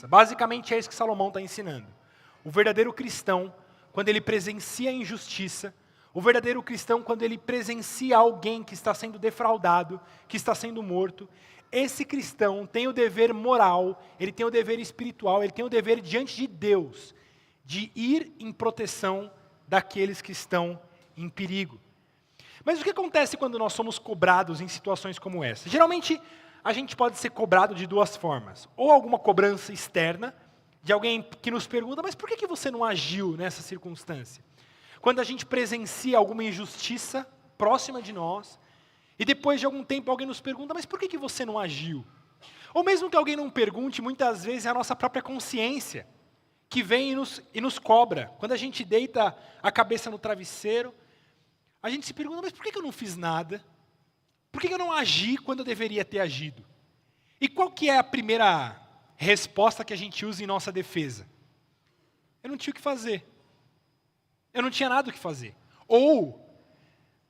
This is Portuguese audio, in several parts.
injustiça. Basicamente é isso que Salomão está ensinando. O verdadeiro cristão, quando ele presencia a injustiça, o verdadeiro cristão, quando ele presencia alguém que está sendo defraudado, que está sendo morto, esse cristão tem o dever moral, ele tem o dever espiritual, ele tem o dever diante de Deus, de ir em proteção daqueles que estão em perigo. Mas o que acontece quando nós somos cobrados em situações como essa? Geralmente, a gente pode ser cobrado de duas formas. Ou alguma cobrança externa, de alguém que nos pergunta, mas por que você não agiu nessa circunstância? Quando a gente presencia alguma injustiça próxima de nós, e depois de algum tempo alguém nos pergunta, mas por que você não agiu? Ou mesmo que alguém não pergunte, muitas vezes é a nossa própria consciência que vem e nos cobra. Quando a gente deita a cabeça no travesseiro, a gente se pergunta, mas por que eu não fiz nada? Por que eu não agi quando eu deveria ter agido? E qual que é a primeira resposta que a gente usa em nossa defesa? Eu não tinha o que fazer. Eu não tinha nada o que fazer. Ou,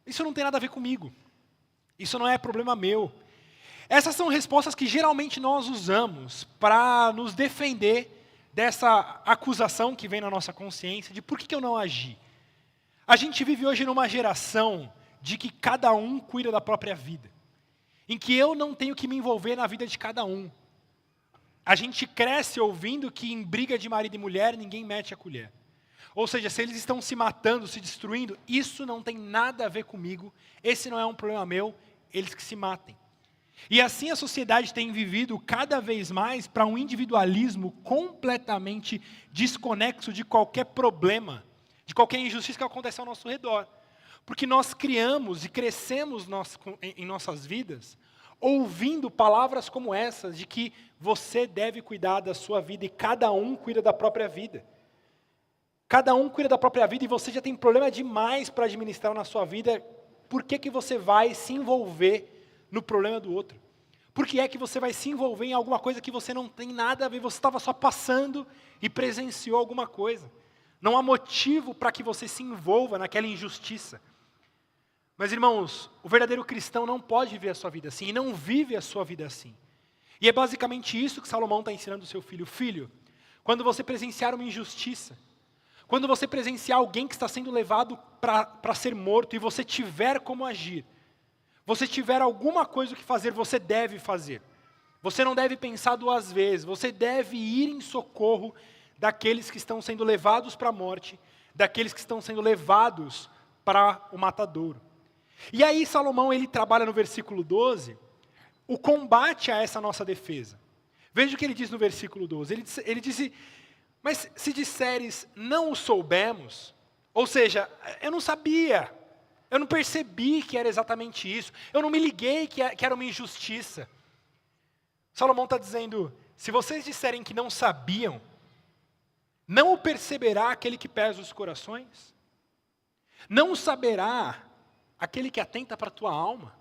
isso não tem nada a ver comigo. Isso não é problema meu. Essas são respostas que geralmente nós usamos para nos defender dessa acusação que vem na nossa consciência de por que eu não agi. A gente vive hoje numa geração de que cada um cuida da própria vida, em que eu não tenho que me envolver na vida de cada um. A gente cresce ouvindo que em briga de marido e mulher ninguém mete a colher. Ou seja, se eles estão se matando, se destruindo, isso não tem nada a ver comigo, esse não é um problema meu, eles que se matem. E assim a sociedade tem vivido cada vez mais para um individualismo completamente desconexo de qualquer problema, de qualquer injustiça que acontece ao nosso redor. Porque nós criamos e crescemos em nossas vidas ouvindo palavras como essas, de que você deve cuidar da sua vida e cada um cuida da própria vida. Cada um cuida da própria vida e você já tem problema demais para administrar na sua vida. Por que você vai se envolver no problema do outro? Por que é que você vai se envolver em alguma coisa que você não tem nada a ver? Você estava só passando e presenciou alguma coisa. Não há motivo para que você se envolva naquela injustiça. Mas, irmãos, o verdadeiro cristão não pode viver a sua vida assim, e não vive a sua vida assim. E é basicamente isso que Salomão está ensinando ao seu filho. Filho, quando você presenciar uma injustiça, quando você presenciar alguém que está sendo levado para ser morto, e você tiver como agir, você tiver alguma coisa que fazer, você deve fazer. Você não deve pensar duas vezes, você deve ir em socorro daqueles que estão sendo levados para a morte, daqueles que estão sendo levados para o matadouro. E aí Salomão, ele trabalha no versículo 12, o combate a essa nossa defesa. Veja o que ele diz no versículo 12, ele diz, mas se disseres, não o soubemos, ou seja, eu não sabia, eu não percebi que era exatamente isso, eu não me liguei que era uma injustiça. Salomão está dizendo, se vocês disserem que não sabiam, não o perceberá aquele que pesa os corações? Não o saberá aquele que atenta para a tua alma?